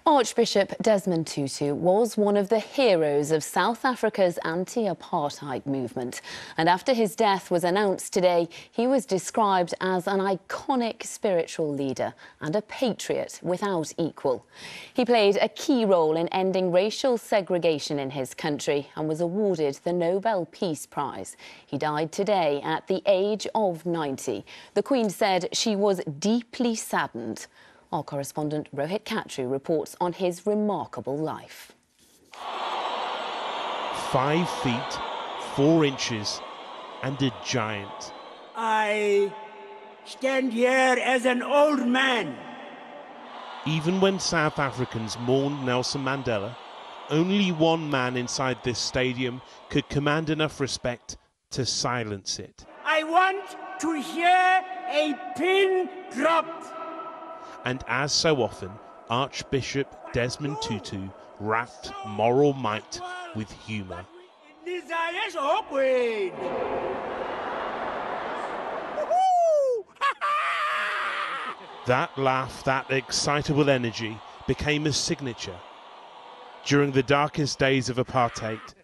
Archbishop Desmond Tutu was one of the heroes of South Africa's anti-apartheid movement. And after his death was announced today, he was described as an iconic spiritual leader and a patriot without equal. He played a key role in ending racial segregation in his country and was awarded the Nobel Peace Prize. He died today at the age of 90. The Queen said she was deeply saddened. Our correspondent Rohit Katru reports on his remarkable life. 5 feet, 4 inches, and a giant. I stand here as an old man. Even when South Africans mourned Nelson Mandela, only one man inside this stadium could command enough respect to silence it. I want to hear a pin drop. And as so often, Archbishop Desmond Tutu wrapped moral might with humour. That laugh, that excitable energy became a signature. During the darkest days of apartheid,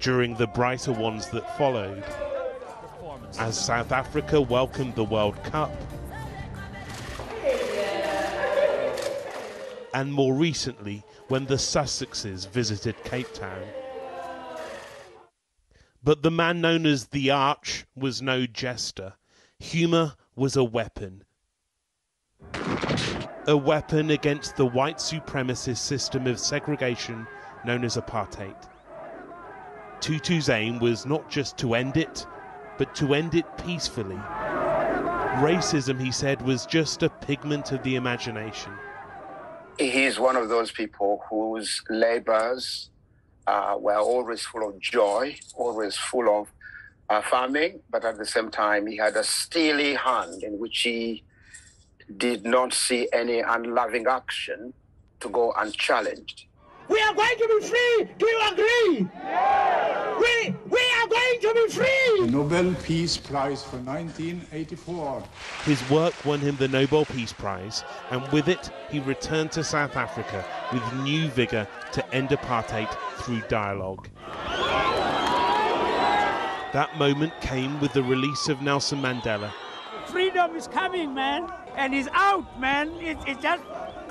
during the brighter ones that followed, as South Africa welcomed the World Cup, and more recently when the Sussexes visited Cape Town. But the man known as the Arch was no jester. Humour was a weapon. A weapon against the white supremacist system of segregation known as apartheid. Tutu's aim was not just to end it, but to end it peacefully. Racism, he said, was just a pigment of the imagination. He's one of those people whose labors were always full of joy, always full of farming, but at the same time he had a steely hand in which he did not see any unloving action to go unchallenged. We are going to be free! Do you agree? Yeah. We are going to be free! The Nobel Peace Prize for 1984. His work won him the Nobel Peace Prize, and with it he returned to South Africa with new vigour to end apartheid through dialogue. That moment came with the release of Nelson Mandela. Freedom is coming, man, and it's out, man. It's just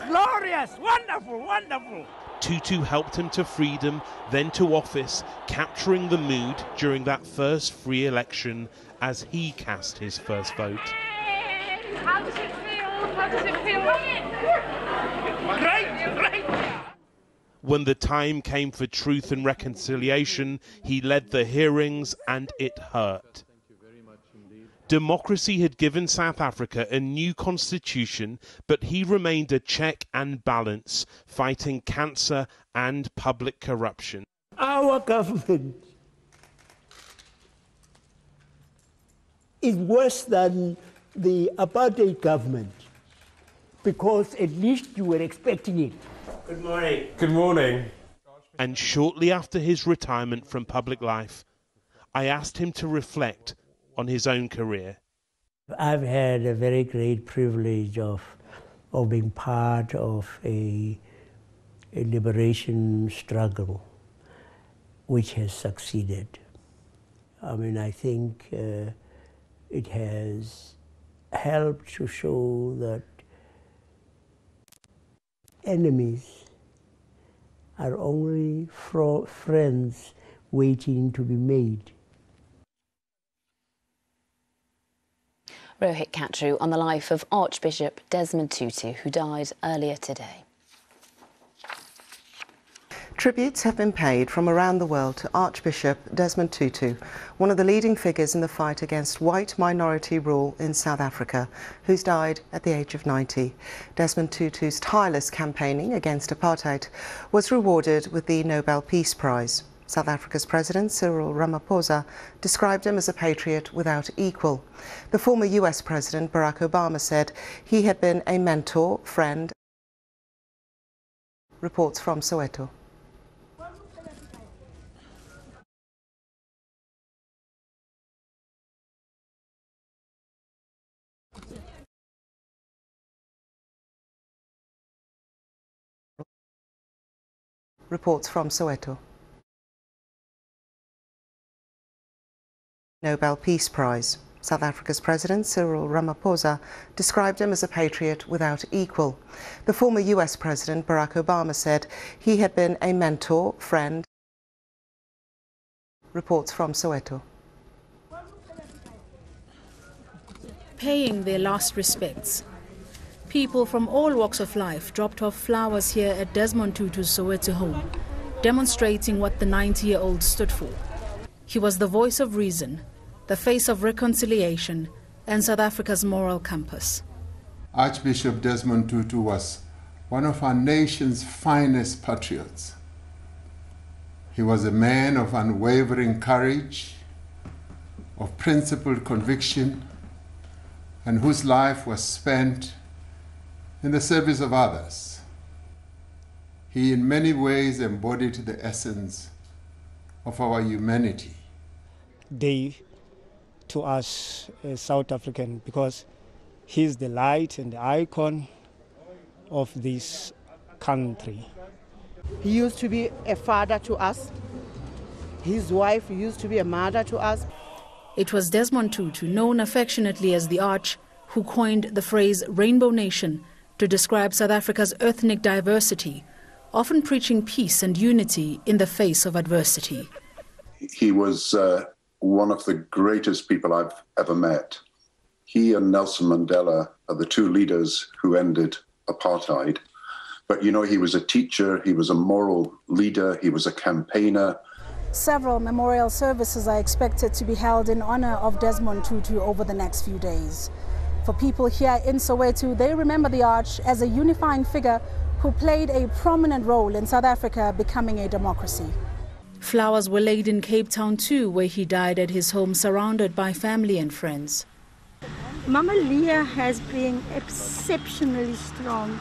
glorious, wonderful, wonderful. Tutu helped him to freedom, then to office, capturing the mood during that first free election as he cast his first vote. How does it feel? How does it feel? Great. When the time came for truth and reconciliation, he led the hearings and it hurt. Democracy had given South Africa a new constitution, but he remained a check and balance, fighting cancer and public corruption. Our government is worse than the apartheid government because at least you were expecting it. Good morning. Good morning. And shortly after his retirement from public life, I asked him to reflect on his own career. I've had a very great privilege of being part of a liberation struggle which has succeeded. I mean, I think it has helped to show that enemies are only friends waiting to be made. Rohit Katru on the life of Archbishop Desmond Tutu, who died earlier today. Tributes have been paid from around the world to Archbishop Desmond Tutu, one of the leading figures in the fight against white minority rule in South Africa, who's died at the age of 90. Desmond Tutu's tireless campaigning against apartheid was rewarded with the Nobel Peace Prize. South Africa's President Cyril Ramaphosa described him as a patriot without equal. The former US President Barack Obama said he had been a mentor, friend. Reports from Soweto. reports from Soweto. Nobel Peace Prize. South Africa's President Cyril Ramaphosa described him as a patriot without equal. The former US President Barack Obama said he had been a mentor, friend. Reports from Soweto. Paying their last respects. People from all walks of life dropped off flowers here at Desmond Tutu's Soweto home, demonstrating what the 90-year-old stood for. He was the voice of reason, the face of reconciliation, and South Africa's moral compass. Archbishop Desmond Tutu was one of our nation's finest patriots. He was a man of unwavering courage, of principled conviction, and whose life was spent in the service of others. He in many ways embodied the essence of our humanity. Day to us as South African, because he's the light and the icon of this country. He used to be a father to us. His wife used to be a mother to us. It was Desmond Tutu, known affectionately as the Arch, who coined the phrase Rainbow Nation to describe South Africa's ethnic diversity, often preaching peace and unity in the face of adversity. He was one of the greatest people I've ever met. He and Nelson Mandela are the two leaders who ended apartheid. But you know, he was a teacher, he was a moral leader, he was a campaigner. Several memorial services are expected to be held in honor of Desmond Tutu over the next few days. For people here in Soweto, they remember the Arch as a unifying figure who played a prominent role in South Africa becoming a democracy. Flowers were laid in Cape Town too, where he died at his home surrounded by family and friends. Mama Leah has been exceptionally strong.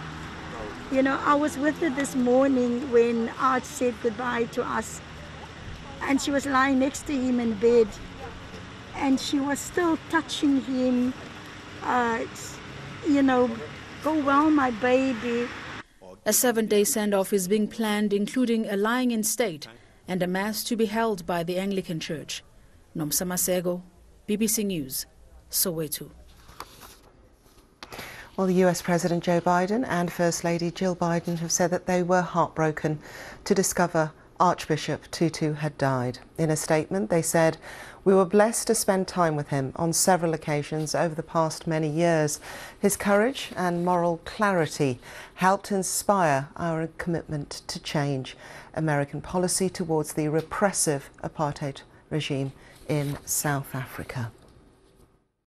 You know, I was with her this morning when Art said goodbye to us, and she was lying next to him in bed, and she was still touching him, you know, go well, my baby. A 7-day send-off is being planned, including a lying-in state and a mass to be held by the Anglican Church. Nomsa Masego, BBC News, Soweto. Well, the US President Joe Biden and First Lady Jill Biden have said that they were heartbroken to discover Archbishop Tutu had died. In a statement, they said, "We were blessed to spend time with him on several occasions over the past many years. His courage and moral clarity helped inspire our commitment to change American policy towards the repressive apartheid regime in South Africa."